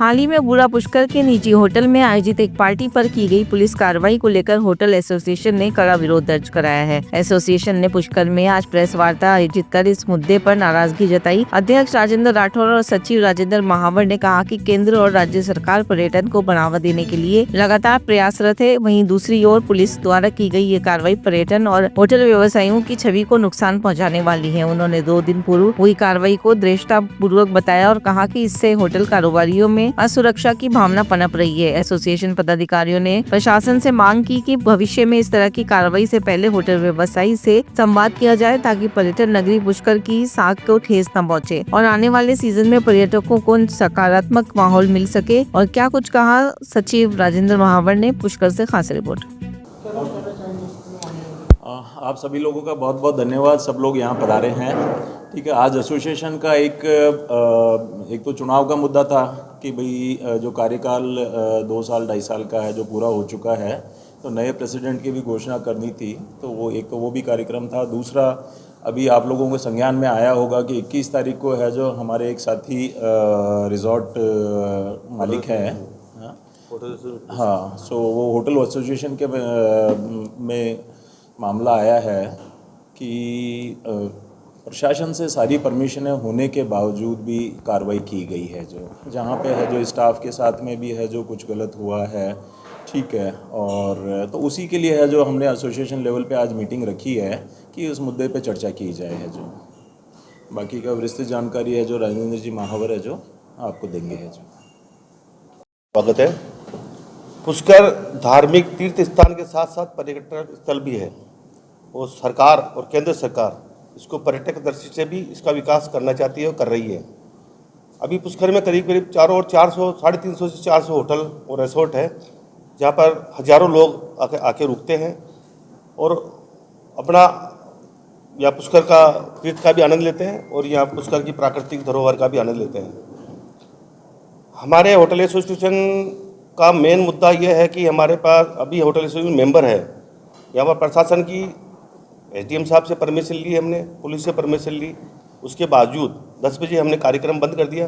हाल ही में बूढ़ा पुष्कर के निजी होटल में आयोजित एक पार्टी पर की गई पुलिस कार्रवाई को लेकर होटल एसोसिएशन ने कड़ा विरोध दर्ज कराया है। एसोसिएशन ने पुष्कर में आज प्रेस वार्ता आयोजित कर इस मुद्दे पर नाराजगी जताई। अध्यक्ष राजेंद्र राठौर और सचिव राजेंद्र महावर ने कहा कि केंद्र और राज्य सरकार पर्यटन को बढ़ावा देने के लिए लगातार प्रयासरत है। वहीं दूसरी ओर पुलिस द्वारा की गई ये कार्रवाई पर्यटन और होटल व्यवसायियों की छवि को नुकसान पहुँचाने वाली है। उन्होंने 2 दिन पूर्व हुई कार्रवाई को दृष्टापूर्वक बताया और कहा कि इससे होटल कारोबारियों में असुरक्षा की भावना पनप रही है। एसोसिएशन पदाधिकारियों ने प्रशासन से मांग की कि भविष्य में इस तरह की कार्रवाई से पहले होटल व्यवसायी से संवाद किया जाए ताकि पर्यटन नगरी पुष्कर की साख को ठेस न पहुंचे और आने वाले सीजन में पर्यटकों को सकारात्मक माहौल मिल सके। और क्या कुछ कहा सचिव राजेंद्र महावर ने, पुष्कर से खास रिपोर्ट। आप सभी लोगों का बहुत बहुत धन्यवाद। सब लोग यहाँ पधारे हैं। ठीक है, आज एसोसिएशन का एक तो चुनाव का मुद्दा था कि भाई जो कार्यकाल 2 साल 2.5 साल का है जो पूरा हो चुका है, तो नए प्रेसिडेंट की भी घोषणा करनी थी। तो वो भी कार्यक्रम था। दूसरा, अभी आप लोगों को संज्ञान में आया होगा कि 21 तारीख को है जो हमारे एक साथी रिजॉर्ट मालिक हैं, हाँ, सो वो होटल एसोसिएशन के में मामला आया है कि प्रशासन से सारी परमिशनें होने के बावजूद भी कार्रवाई की गई है। जो जहाँ पे है जो स्टाफ के साथ में भी है जो कुछ गलत हुआ है, ठीक है। और तो उसी के लिए है जो हमने एसोसिएशन लेवल पे आज मीटिंग रखी है कि उस मुद्दे पे चर्चा की जाए। है जो बाकी का विस्तृत जानकारी है जो राजेंद्र जी महावर है जो आपको देंगे। है जो स्वागत है। पुष्कर धार्मिक तीर्थ स्थान के साथ साथ पर्यटक स्थल भी है और सरकार और केंद्र सरकार इसको पर्यटक दृष्टि से भी इसका विकास करना चाहती है और कर रही है। अभी पुष्कर में करीब करीब 350 से 400 होटल और रिसोर्ट है जहाँ पर हजारों लोग आके रुकते हैं और अपना या पुष्कर का तीर्थ का भी आनंद लेते हैं और यहाँ पुष्कर की प्राकृतिक धरोहर का भी आनंद लेते हैं। हमारे होटल एसोसिएशन का मेन मुद्दा यह है कि हमारे पास अभी होटल एसोसिएशन मेंबर है। यहाँ पर प्रशासन की एसडीएम साहब से परमिशन ली, हमने पुलिस से परमिशन ली, उसके बावजूद 10 बजे हमने कार्यक्रम बंद कर दिया।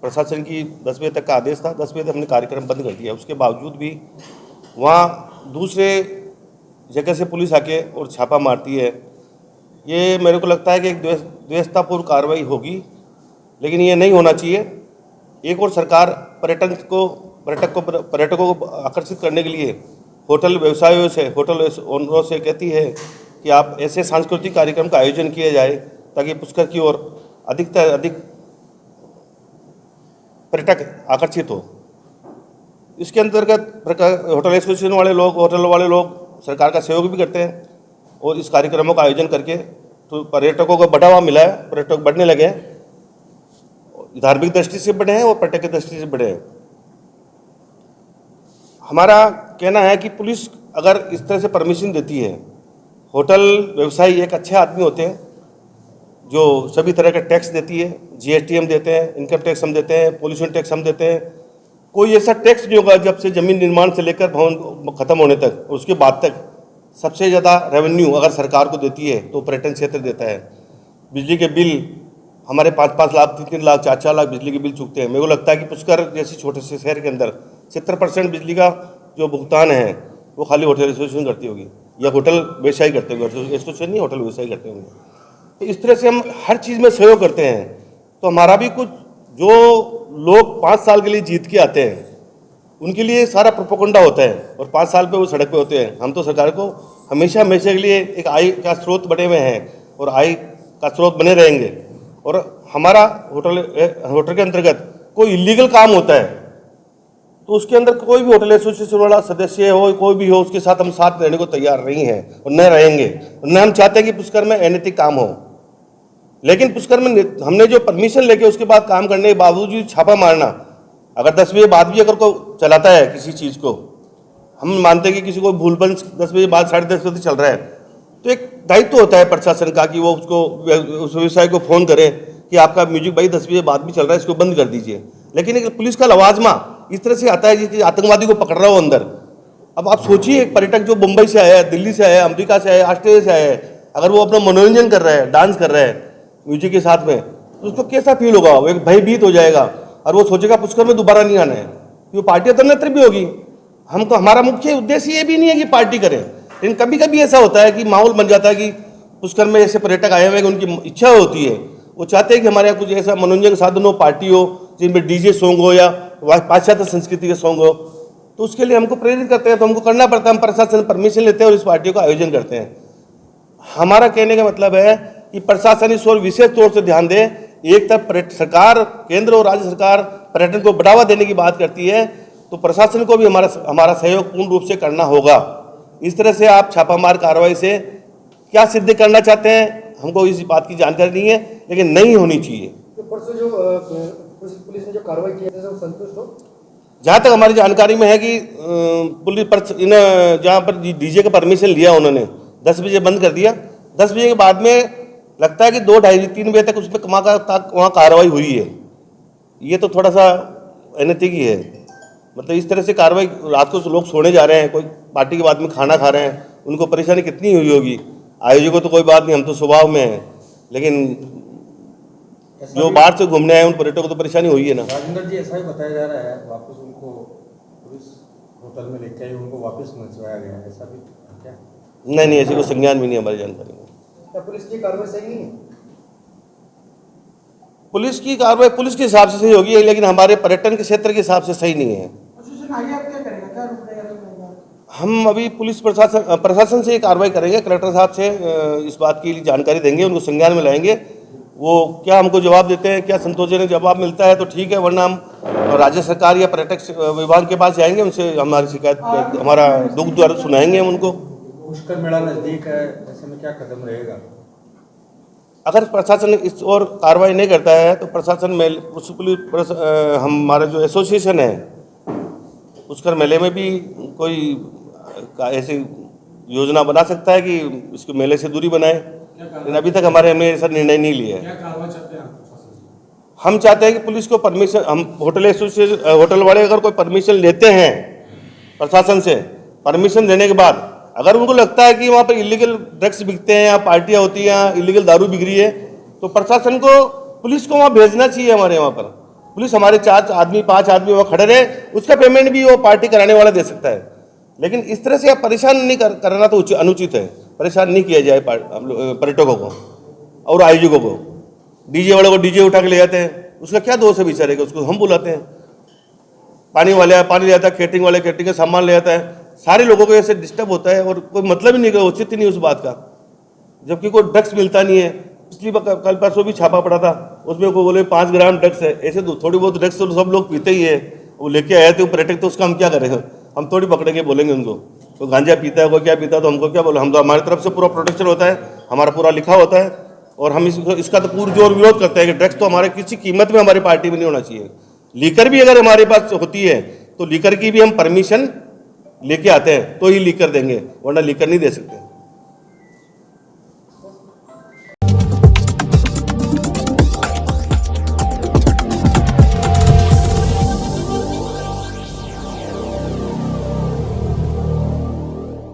प्रशासन की 10 बजे तक का आदेश था, 10 बजे तक हमने कार्यक्रम बंद कर दिया। उसके बावजूद भी वहाँ दूसरे जगह से पुलिस आके और छापा मारती है। ये मेरे को लगता है कि एक द्वेषतापूर्ण कार्रवाई होगी, लेकिन ये नहीं होना चाहिए। एक और सरकार पर्यटकों को आकर्षित करने के लिए होटल व्यवसायों से, होटल ओनरों से कहती है कि आप ऐसे सांस्कृतिक कार्यक्रम का आयोजन किया जाए ताकि पुष्कर की ओर अधिक से अधिक पर्यटक आकर्षित हो। इसके अंतर्गत होटल एसोसिएशन वाले लोग, होटल वाले लोग सरकार का सहयोग भी करते हैं और इस कार्यक्रमों का आयोजन करके तो पर्यटकों को बढ़ावा मिला है, पर्यटक बढ़ने लगे हैं, धार्मिक दृष्टि से बढ़े हैं और पर्यटक की दृष्टि से बढ़े हैं। हमारा कहना है कि पुलिस अगर इस तरह से परमिशन देती है, होटल व्यवसायी एक अच्छे आदमी होते हैं जो सभी तरह का टैक्स देती है, जीएसटी हम देते हैं, इनकम टैक्स हम देते हैं, पोल्यूशन टैक्स हम देते हैं। कोई ऐसा टैक्स नहीं होगा जब से जमीन निर्माण से लेकर भवन खत्म होने तक और उसके बाद तक सबसे ज़्यादा रेवेन्यू अगर सरकार को देती है तो पर्यटन क्षेत्र देता है। बिजली के बिल हमारे 5-5 लाख, 3-3 लाख, 4-4 लाख बिजली के बिल चुकते हैं। मेरे को लगता है कि पुष्कर जैसे छोटे से शहर के अंदर 70% बिजली का जो भुगतान है वो खाली होटल एसोसिएशन करती होगी या होटल व्यवसायी करते होंगे, एसोसिएशन नहीं, होटल व्यवसायी करते होंगे। तो इस तरह से हम हर चीज़ में सहयोग करते हैं। तो हमारा भी कुछ जो लोग 5 साल के लिए जीत के आते हैं उनके लिए सारा प्रोपोगंडा होता है और 5 साल पे वो सड़क पे होते हैं। हम तो सरकार को हमेशा के लिए एक आय का स्रोत बने हुए हैं और आय का स्रोत बने रहेंगे। और हमारा होटल के अंतर्गत कोई इलीगल काम होता है तो उसके अंदर कोई भी होटल एसोसिएशन वाला सदस्य हो, कोई भी हो, उसके साथ हम साथ रहने को तैयार नहीं हैं और न रहेंगे। न हम चाहते हैं कि पुष्कर में अनैतिक काम हो, लेकिन पुष्कर में हमने जो परमिशन लेके उसके बाद काम करने के बावजूद छापा मारना, अगर 10 बजे बाद भी अगर को चलाता है किसी चीज़ को, हम मानते हैं कि किसी को भूलभंस 10 बजे बाद 10:30 बजे चल रहा है, तो एक दायित्व होता है प्रशासन का कि वो उसको उस व्यवसाय को फ़ोन करे कि आपका म्यूजिक भाई 10 बजे बाद भी चल रहा है, इसको बंद कर दीजिए। लेकिन एक पुलिस का लवाजमा इस तरह से आता है कि आतंकवादी को पकड़ रहा हो अंदर। अब आप सोचिए, एक पर्यटक जो मुंबई से आया है, दिल्ली से आया है, अमेरिका से आया है, ऑस्ट्रेलिया से आया है, अगर वो अपना मनोरंजन कर रहा है, डांस कर रहा है म्यूजिक के साथ में, तो उसको कैसा फील होगा? वो एक भयभीत हो जाएगा। और वो सोचेगा पुष्कर में दोबारा नहीं आना है, वो पार्टी अन्यत्र भी होगी। हमको हमारा मुख्य उद्देश्य ये भी नहीं है कि पार्टी करें, लेकिन कभी कभी ऐसा होता है कि माहौल बन जाता है कि पुष्कर में ऐसे पर्यटक आए हुए हैं कि उनकी इच्छा होती है, वो चाहते हैं कि हमारे यहाँ कुछ ऐसा मनोरंजन का साधन हो, पार्टी हो जिनमें डीजे सॉन्ग हो या पाश्चात्य संस्कृति के सॉन्ग हो, तो उसके लिए हमको प्रेरित करते हैं, तो हमको करना पड़ता है। हम प्रशासन परमिशन लेते हैं और इस पार्टियों का आयोजन करते हैं। हमारा कहने का मतलब है कि प्रशासन इस ओर विशेष तौर से ध्यान दे। एक तरफ सरकार, केंद्र और राज्य सरकार पर्यटन को बढ़ावा देने की बात करती है, तो प्रशासन को भी हमारा सहयोग पूर्ण रूप से करना होगा। इस तरह से आप छापामार कार्रवाई से क्या सिद्ध करना चाहते हैं हमको इस बात की जानकारी नहीं है, लेकिन नहीं होनी चाहिए। तो परसों जो पुलिस ने जो कार्रवाई की है, संतुष्ट हो? जहाँ तक हमारी जानकारी में है कि पुलिस जहाँ पर डीजे का परमिशन लिया उन्होंने 10 बजे बंद कर दिया। 10 बजे के बाद में लगता है कि 2, 2:30, 3 बजे तक उसमें वहाँ कार्रवाई हुई है। ये तो थोड़ा सा अनैतिक ही है। मतलब इस तरह से कार्रवाई, रात को लोग सोने जा रहे हैं, कोई पार्टी के बाद में खाना खा रहे हैं, उनको परेशानी कितनी हुई होगी। आयोजकों तो कोई बात नहीं, हम तो स्वभाव में हैं, लेकिन जो बाहर से घूमने आए उन पर्यटकों को तो परेशानी हुई है ना। राजेंद्र जी, ऐसा ही बताया जा रहा है वापस उनको पुलिस होटल में लेके आई, उनको वापस मंचवाया गया है, ऐसा भी क्या? नहीं, ऐसी कोई संज्ञान भी नहीं हमारी जानकारी में। क्या पुलिस की कार्रवाई सही नहीं है? पुलिस की कार्रवाई पुलिस के हिसाब से सही होगी, लेकिन हमारे पर्यटन के क्षेत्र के हिसाब से सही नहीं है। आगे आप क्या करेंगे, क्या रूप रहेगा? हम अभी पुलिस प्रशासन से कार्रवाई करेंगे, कलेक्टर साहब से इस बात की जानकारी देंगे, उनको संज्ञान में लाएंगे। वो क्या हमको जवाब देते हैं, क्या संतोषजनक जवाब मिलता है तो ठीक है, वरना हम राज्य सरकार या पर्यटक विभाग के पास जाएंगे, उनसे हमारी शिकायत, हमारा दुख दर्द सुनाएंगे हम उनको। पुष्कर मेला नज़दीक है, ऐसे में क्या कदम रहेगा? अगर प्रशासन इस ओर कार्रवाई नहीं करता है तो प्रशासन में हमारा जो एसोसिएशन है पुष्कर मेले में भी कोई ऐसी योजना बना सकता है कि इसको मेले से दूरी बनाए, लेकिन अभी तक हमारे हमने ऐसा निर्णय नहीं लिया है। हम चाहते हैं कि पुलिस को परमिशन, हम होटल एसोसिएशन, होटल वाले अगर कोई परमिशन लेते हैं प्रशासन से, परमिशन देने के बाद अगर उनको लगता है कि वहाँ पर इलीगल ड्रग्स बिकते हैं या पार्टियाँ होती हैं या इलीगल दारू बिक रही है, तो प्रशासन को, पुलिस को वहाँ भेजना चाहिए। हमारे वहाँ पर पुलिस हमारे 4 आदमी 5 आदमी वहाँ खड़े रहे, उसका पेमेंट भी वो पार्टी कराने वाला दे सकता है। लेकिन इस तरह से आप परेशान नहीं करना तो अनुचित है। परेशान नहीं किया जाए पर्यटकों को और आयोजकों को। डीजे वाले को डीजे उठा के ले जाते हैं, उसका क्या दोष है बेचारे का, उसको हम बुलाते हैं। पानी वाले पानी ले जाता है, कैटरिंग वाले कैटरिंग का सामान ले जाता है, सारे लोगों को ऐसे डिस्टर्ब होता है और कोई मतलब ही नहीं, कोई औचित्य नहीं उस बात का, जबकि कोई ड्रग्स मिलता नहीं है। पिछली कल परसों भी छापा पड़ा था, उसमें को बोले 5 ग्राम ड्रग्स है। ऐसे तो थोड़ी बहुत ड्रग्स तो सब लोग पीते ही है, वो लेके आए थे पर्यटक, तो उसका हम क्या करें? हम थोड़ी पकड़ेंगे बोलेंगे उनको, तो गांजा पीता है कोई क्या पीता है तो हमको क्या बोले? हम तो, हमारी तरफ से पूरा प्रोटेक्शन होता है, हमारा पूरा लिखा होता है और हम इसका तो पुरजोर विरोध करते हैं कि ड्रग्स तो हमारे किसी कीमत में हमारी पार्टी में नहीं होना चाहिए। लीकर भी अगर हमारे पास होती है तो लीकर की भी हम परमिशन लेके आते हैं तो ही लीकर देंगे, वरना लीकर नहीं दे सकते।